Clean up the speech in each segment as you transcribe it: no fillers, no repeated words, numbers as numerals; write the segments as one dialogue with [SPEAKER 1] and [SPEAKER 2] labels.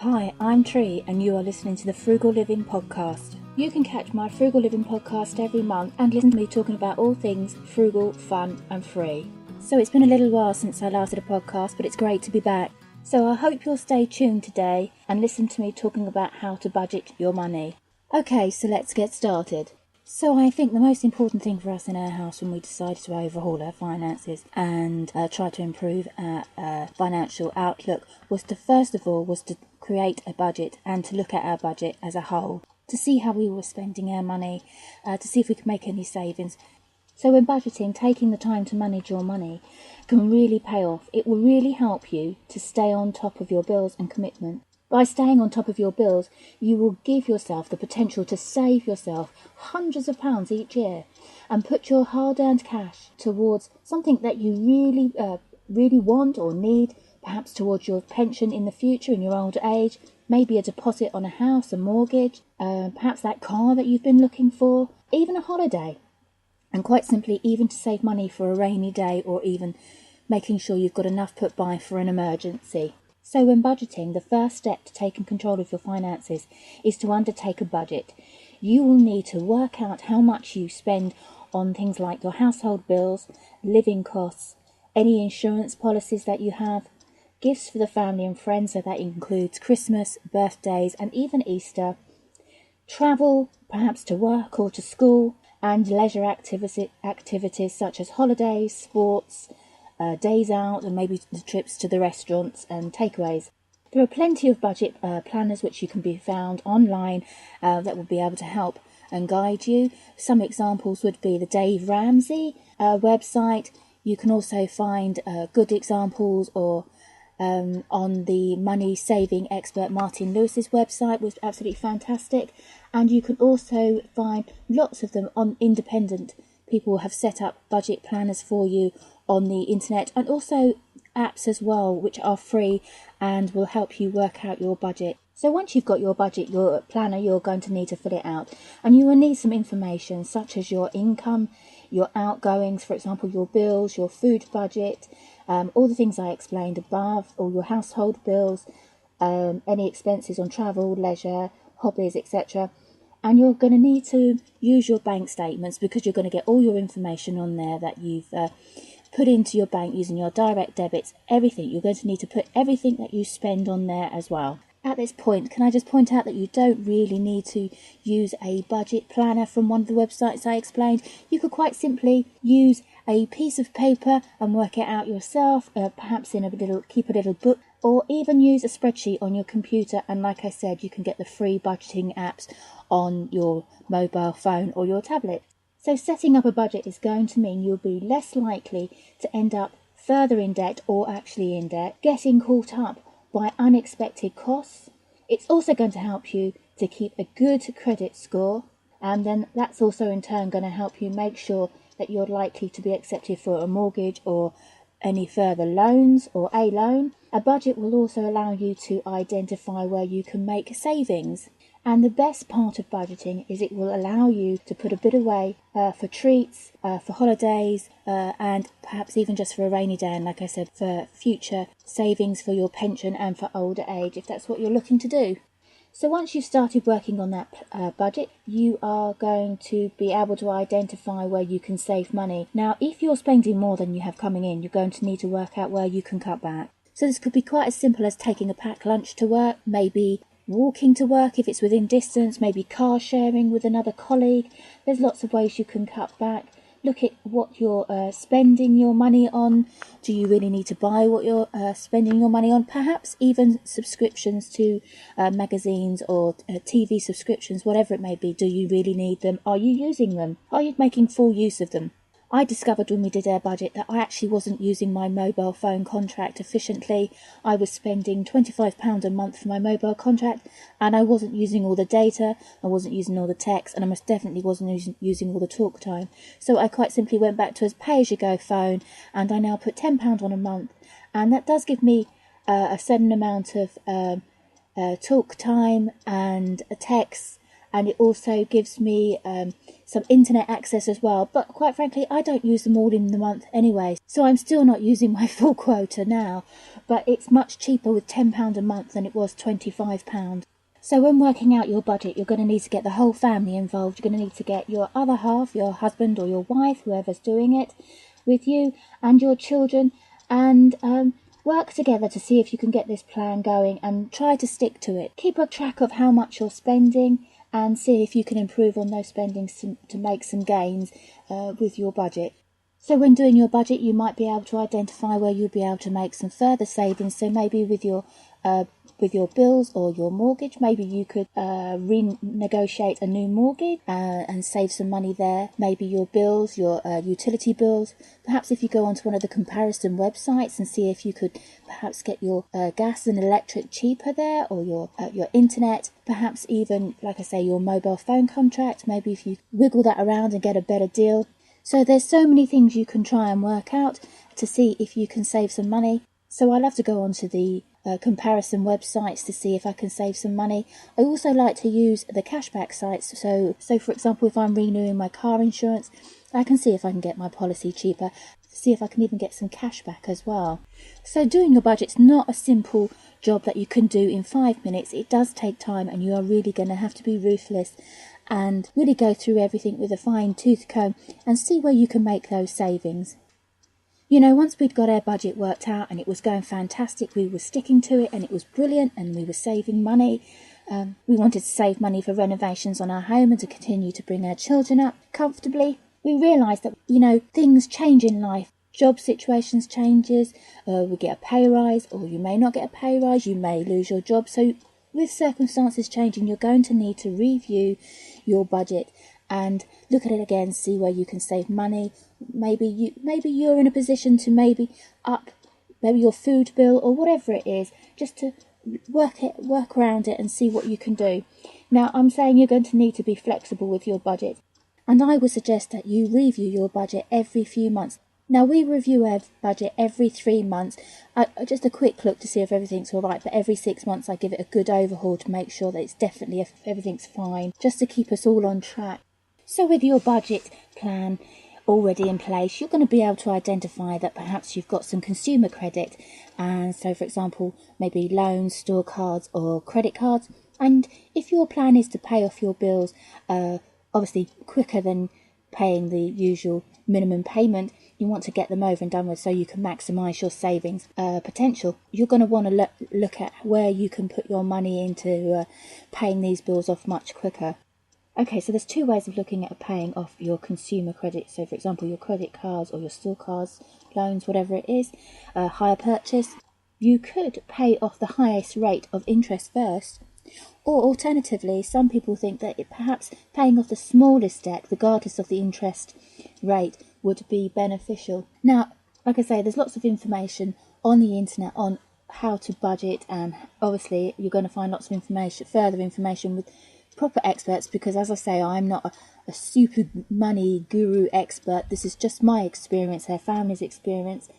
[SPEAKER 1] Hi, I'm Tree and you are listening to the Frugal Living Podcast. You can catch my Frugal Living Podcast every month and listen to me talking about all things frugal, fun and free. So it's been a little while since I last did a podcast, but it's great to be back. So I hope you'll stay tuned today and listen to me talking about how to budget your money. Okay, so let's get started. So I think the most important thing for us in our house when we decided to overhaul our finances and try to improve our financial outlook was to create a budget and to look at our budget as a whole, to see how we were spending our money, to see if we could make any savings. So when budgeting, taking the time to manage your money can really pay off. It will really help you to stay on top of your bills and commitments. By staying on top of your bills, you will give yourself the potential to save yourself hundreds of pounds each year and put your hard-earned cash towards something that you really want or need, perhaps towards your pension in the future in your old age, maybe a deposit on a house, a mortgage, perhaps that car that you've been looking for, even a holiday. And quite simply, even to save money for a rainy day or even making sure you've got enough put by for an emergency. So when budgeting, the first step to taking control of your finances is to undertake a budget. You will need to work out how much you spend on things like your household bills, living costs, any insurance policies that you have, gifts for the family and friends, so that includes Christmas, birthdays and even Easter, travel, perhaps to work or to school, and leisure activities such as holidays, sports, days out and maybe the trips to the restaurants and takeaways. There are plenty of budget planners which you can be found online that will be able to help and guide you. Some examples would be the Dave Ramsey website. You can also find good examples or on the money saving expert Martin Lewis's website, was absolutely fantastic. And you can also find lots of them on independent people have set up budget planners for you on the internet, and also apps as well which are free and will help you work out your budget. So once you've got your budget, your planner, you're going to need to fill it out, and you will need some information such as your income, your outgoings, for example your bills, your food budget, all the things I explained above, all your household bills, any expenses on travel, leisure, hobbies, etc. And you're going to need to use your bank statements because you're going to get all your information on there that you've put into your bank using your direct debits, everything. You're going to need to put everything that you spend on there as well. At this point, can I just point out that you don't really need to use a budget planner from one of the websites I explained. You could quite simply use a piece of paper and work it out yourself, perhaps keep a little book, or even use a spreadsheet on your computer. And like I said, you can get the free budgeting apps on your mobile phone or your tablet. So setting up a budget is going to mean you'll be less likely to end up further in debt or actually in debt, getting caught up by unexpected costs. It's also going to help you to keep a good credit score, and then that's also in turn going to help you make sure that you're likely to be accepted for a mortgage or any further loans or a loan. A budget will also allow you to identify where you can make savings. And the best part of budgeting is it will allow you to put a bit away for treats, for holidays, and perhaps even just for a rainy day. And like I said, for future savings for your pension and for older age, if that's what you're looking to do. So once you've started working on that budget, you are going to be able to identify where you can save money. Now, if you're spending more than you have coming in, you're going to need to work out where you can cut back. So this could be quite as simple as taking a packed lunch to work, maybe walking to work if it's within distance, maybe car sharing with another colleague. There's lots of ways you can cut back. Look at what you're spending your money on. Do you really need to buy what you're spending your money on? Perhaps even subscriptions to magazines or TV subscriptions, whatever it may be. Do you really need them? Are you using them? Are you making full use of them? I discovered when we did our budget that I actually wasn't using my mobile phone contract efficiently. I was spending £25 a month for my mobile contract, and I wasn't using all the data, I wasn't using all the text, and I most definitely wasn't using all the talk time. So I quite simply went back to a pay-as-you-go phone, and I now put £10 on a month, and that does give me a certain amount of talk time and text and it also gives me some internet access as well. But quite frankly, I don't use them all in the month anyway, so I'm still not using my full quota now. But it's much cheaper with £10 a month than it was £25. So when working out your budget, you're going to need to get the whole family involved. You're going to need to get your other half, your husband or your wife, whoever's doing it, with you, and your children, and work together to see if you can get this plan going and try to stick to it. Keep a track of how much you're spending and see if you can improve on those spendings to make some gains with your budget. So when doing your budget, you might be able to identify where you'll be able to make some further savings. So maybe with your bills or your mortgage, maybe you could renegotiate a new mortgage and save some money there. Maybe your bills, your utility bills. Perhaps if you go onto one of the comparison websites and see if you could perhaps get your gas and electric cheaper there, or your internet, perhaps even, like I say, your mobile phone contract. Maybe if you wiggle that around and get a better deal. So there's so many things you can try and work out to see if you can save some money. So I love to go onto the comparison websites to see if I can save some money. I also like to use the cashback sites. So for example, if I'm renewing my car insurance, I can see if I can get my policy cheaper, see if I can even get some cash back as well. So doing your budget's not a simple job that you can do in 5 minutes. It does take time, and you are really going to have to be ruthless and really go through everything with a fine-tooth comb and see where you can make those savings. You know, once we'd got our budget worked out and it was going fantastic, we were sticking to it and it was brilliant and we were saving money. We wanted to save money for renovations on our home and to continue to bring our children up comfortably. We realised that, you know, things change in life. Job situations changes, we get a pay rise, or you may not get a pay rise, you may lose your job. So with circumstances changing, you're going to need to review your budget and look at it again, see where you can save money. Maybe you're in a position to maybe up maybe your food bill or whatever it is, just to work around it and see what you can do. Now, I'm saying you're going to need to be flexible with your budget, and I would suggest that you review your budget every few months. Now, we review our budget every 3 months. Just a quick look to see if everything's all right, but every 6 months I give it a good overhaul to make sure that it's definitely, if everything's fine, just to keep us all on track. So with your budget plan already in place, you're going to be able to identify that perhaps you've got some consumer credit. And so, for example, maybe loans, store cards or credit cards. And if your plan is to pay off your bills, obviously quicker than paying the usual minimum payment, you want to get them over and done with so you can maximise your savings potential. You're going to want to look at where you can put your money into paying these bills off much quicker. Okay, so there's 2 ways of looking at paying off your consumer credit. So, for example, your credit cards or your store cards, loans, whatever it is, hire purchase. You could pay off the highest rate of interest first. Or alternatively, some people think that perhaps paying off the smallest debt, regardless of the interest rate, would be beneficial. Now, like I say, there's lots of information on the internet on how to budget, and obviously you're going to find lots of further information with proper experts, because as I say, I'm not a super money guru expert. This is just my experience, their family's experience,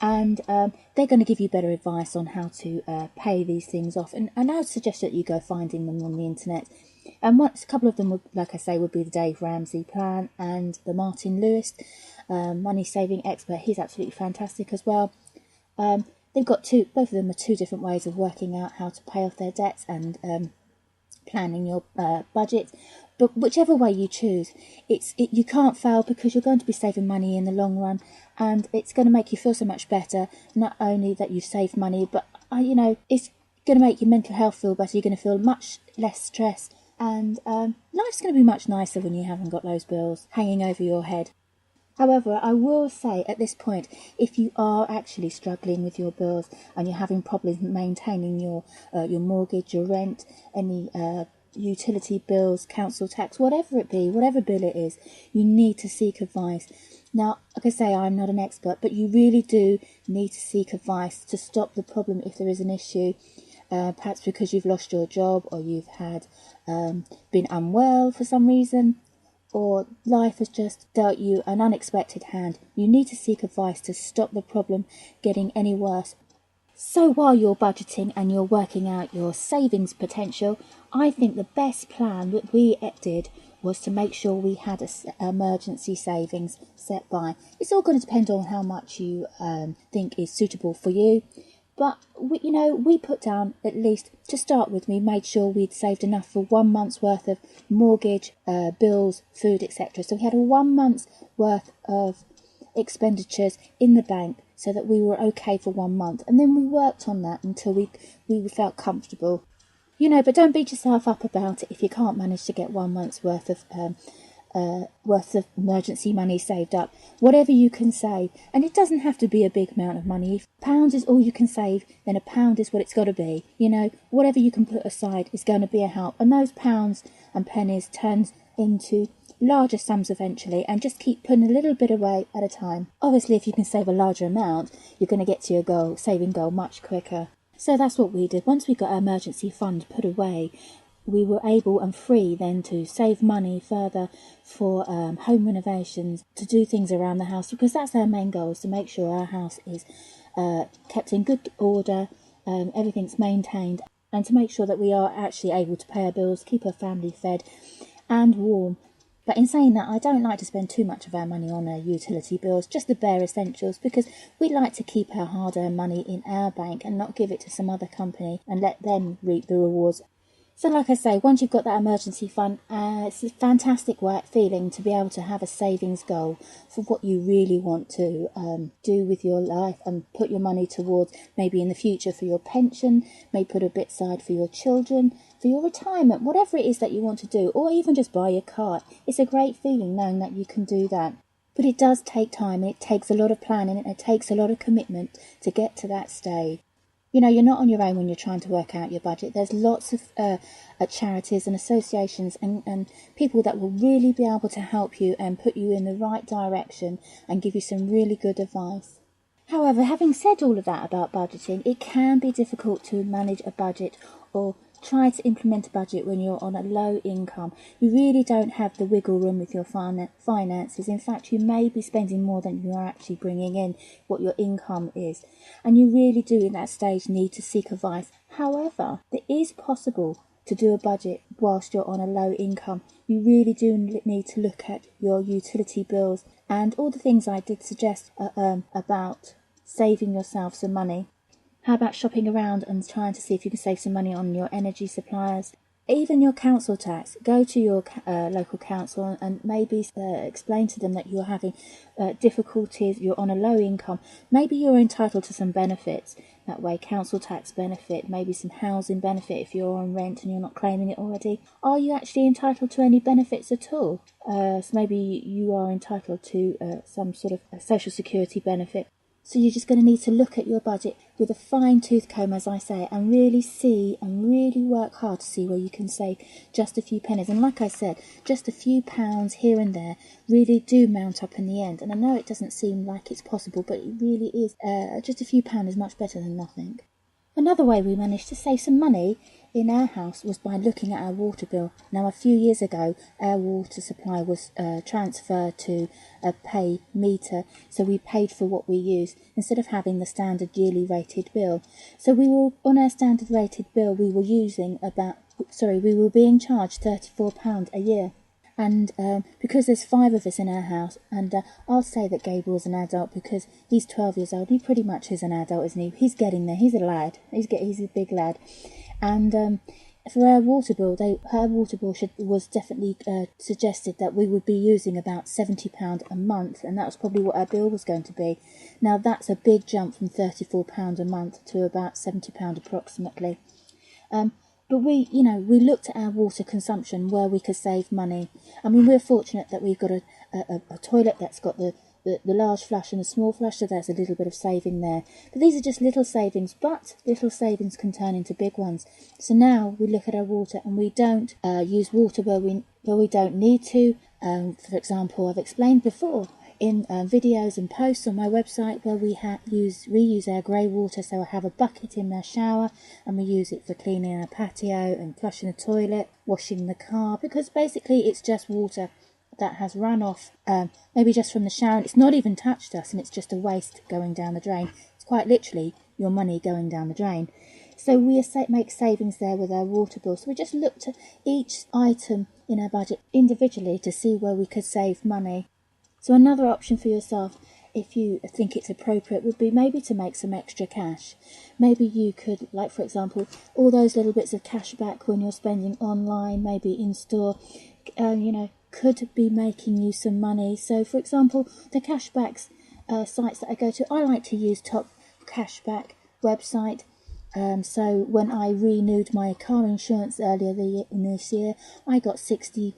[SPEAKER 1] and they're going to give you better advice on how to pay these things off, and I would suggest that you go finding them on the internet. And a couple of them would, like I say, would be the Dave Ramsey plan and the Martin Lewis money saving expert. He's absolutely fantastic as well. They've got both of them are 2 different ways of working out how to pay off their debts and planning your budget. But whichever way you choose, you can't fail, because you're going to be saving money in the long run, and it's going to make you feel so much better. Not only that you've saved money, but it's going to make your mental health feel better. You're going to feel much less stressed, and life's going to be much nicer when you haven't got those bills hanging over your head. However, I will say at this point, if you are actually struggling with your bills and you're having problems maintaining your mortgage, your rent, any utility bills, council tax, whatever it be, whatever bill it is, you need to seek advice. Now, like I say, I'm not an expert, but you really do need to seek advice to stop the problem if there is an issue. Perhaps because you've lost your job, or you've had been unwell for some reason, or life has just dealt you an unexpected hand. You need to seek advice to stop the problem getting any worse. So while you're budgeting and you're working out your savings potential, I think the best plan that we did was to make sure we had emergency savings set by. It's all going to depend on how much you think is suitable for you. But we put down, at least to start with, we made sure we'd saved enough for 1 month's worth of mortgage, bills, food, etc. So we had a 1 month's worth of expenditures in the bank so that we were okay for 1 month. And then we worked on that until we felt comfortable. But don't beat yourself up about it if you can't manage to get 1 month's worth of emergency money saved up. Whatever you can save, and it doesn't have to be a big amount of money. If £1 is all you can save, then £1 is what it's got to be. Whatever you can put aside is going to be a help, and those pounds and pennies turns into larger sums eventually, and just keep putting a little bit away at a time. Obviously, if you can save a larger amount, you're going to get to your saving goal much quicker. So that's what we did. Once we got our emergency fund put away, we were able and free then to save money further for home renovations, to do things around the house, because that's our main goal, is to make sure our house is kept in good order, everything's maintained, and to make sure that we are actually able to pay our bills, keep our family fed and warm. But in saying that, I don't like to spend too much of our money on our utility bills, just the bare essentials, because we like to keep our hard-earned money in our bank and not give it to some other company and let them reap the rewards. So like I say, once you've got that emergency fund, it's a fantastic feeling to be able to have a savings goal for what you really want to do with your life and put your money towards, maybe in the future for your pension, maybe put a bit aside for your children, for your retirement, whatever it is that you want to do, or even just buy your car. It's a great feeling knowing that you can do that. But it does take time, and it takes a lot of planning, and it takes a lot of commitment to get to that stage. You're not on your own when you're trying to work out your budget. There's lots of charities and associations and people that will really be able to help you and put you in the right direction and give you some really good advice. However, having said all of that about budgeting, it can be difficult to manage a budget or try to implement a budget when you're on a low income. You really don't have the wiggle room with your finances. In fact, you may be spending more than you are actually bringing in, what your income is. And you really do, in that stage, need to seek advice. However, it is possible to do a budget whilst you're on a low income. You really do need to look at your utility bills and all the things I did suggest about saving yourself some money. How about shopping around and trying to see if you can save some money on your energy suppliers? Even your council tax. Go to your local council and maybe explain to them that you're having difficulties, you're on a low income. Maybe you're entitled to some benefits. That way, council tax benefit, maybe some housing benefit if you're on rent and you're not claiming it already. Are you actually entitled to any benefits at all? So maybe you are entitled to some sort of social security benefit. So you're just going to need to look at your budget with a fine-tooth comb, as I say, and really see and really work hard to see where you can save just a few pennies. And like I said, just a few pounds here and there really do mount up in the end. And I know it doesn't seem like it's possible, but it really is. Just a few pounds is much better than nothing. Another way we managed to save some money in our house was by looking at our water bill. Now, a few years ago, our water supply was transferred to a pay meter, so we paid for what we used instead of having the standard yearly rated bill. So we were on our standard rated bill, we were being charged £34 a year. And because there's 5 of us in our house, and I'll say that Gabriel's an adult because he's 12 years old. He pretty much is an adult, isn't he? He's getting there. He's a lad. He's a big lad. And for our water bill, her water bill was definitely suggested that we would be using about £70 a month, and that was probably what our bill was going to be. Now that's a big jump from £34 a month to about £70 approximately. But we looked at our water consumption where we could save money. I mean, we're fortunate that we've got a toilet that's got the large flush and the small flush, so there's a little bit of saving there. But these are just little savings, but little savings can turn into big ones. So now we look at our water and we don't use water where we don't need to. For example, I've explained before in videos and posts on my website where we reuse our grey water. So I have a bucket in my shower and we use it for cleaning our patio and flushing the toilet, washing the car, because basically it's just water that has run off, maybe just from the shower, and it's not even touched us, and it's just a waste going down the drain. It's quite literally your money going down the drain. So we make savings there with our water bill. So we just looked at each item in our budget individually to see where we could save money. So another option for yourself, if you think it's appropriate, would be maybe to make some extra cash. Maybe you could, like for example, all those little bits of cash back when you're spending online, maybe in store, could be making you some money. So for example, the cashbacks sites that I go to, I like to use Top Cashback website. So when I renewed my car insurance earlier in this year, I got £60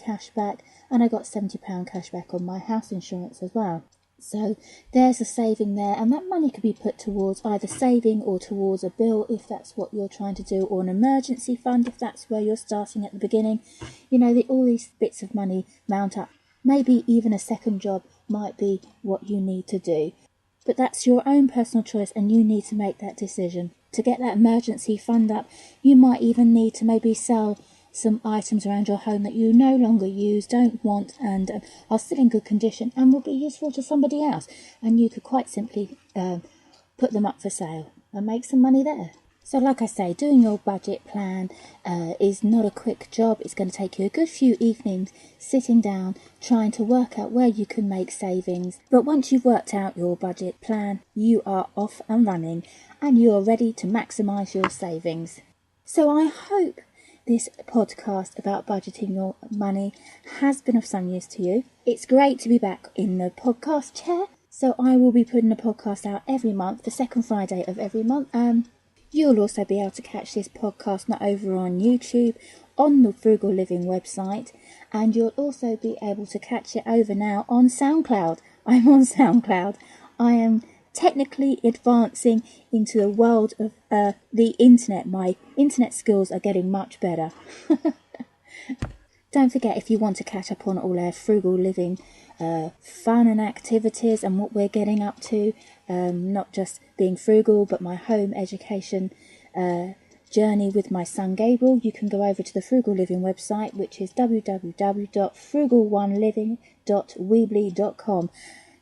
[SPEAKER 1] cash back, and I got £70 cash back on my house insurance as well. So there's a saving there, and that money could be put towards either saving or towards a bill if that's what you're trying to do, or an emergency fund if that's where you're starting at the beginning. All these bits of money mount up. Maybe even a second job might be what you need to do. But that's your own personal choice, and you need to make that decision. To get that emergency fund up, you might even need to maybe sell some items around your home that you no longer use, don't want, and are still in good condition and will be useful to somebody else. And you could quite simply put them up for sale and make some money there. So like I say, doing your budget plan is not a quick job. It's going to take you a good few evenings sitting down, trying to work out where you can make savings. But once you've worked out your budget plan, you are off and running, and you are ready to maximise your savings. So I hope this podcast about budgeting your money has been of some use to you. It's great to be back in the podcast chair. So I will be putting a podcast out every month, the second Friday of every month. You'll also be able to catch this podcast not over on YouTube, on the Frugal Living website, and you'll also be able to catch it over now on SoundCloud. I'm on SoundCloud. I am technically advancing into the world of the internet. My internet skills are getting much better. Don't forget, if you want to catch up on all our Frugal Living fun and activities and what we're getting up to, not just being frugal, but my home education journey with my son Gabriel, you can go over to the Frugal Living website, which is www.frugal1living.weebly.com.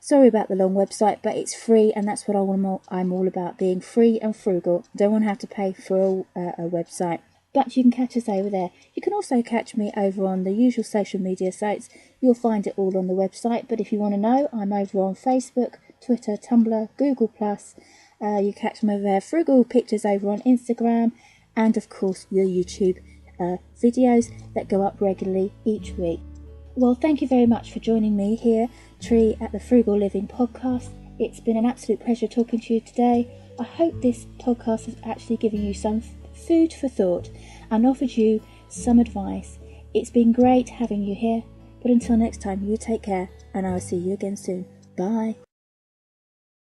[SPEAKER 1] Sorry about the long website, but it's free, and that's what I'm all about, being free and frugal. Don't want to have to pay for a website. But you can catch us over there. You can also catch me over on the usual social media sites. You'll find it all on the website. But if you want to know, I'm over on Facebook, Twitter, Tumblr, Google+. You catch me over there. Frugal Pictures over on Instagram. And of course, your YouTube videos that go up regularly each week. Well, thank you very much for joining me here, Tree, at the Frugal Living podcast. It's been an absolute pleasure talking to you today. I hope this podcast has actually given you some food for thought and offered you some advice. It's been great having you here, but until next time, you take care, and I'll see you again soon. Bye.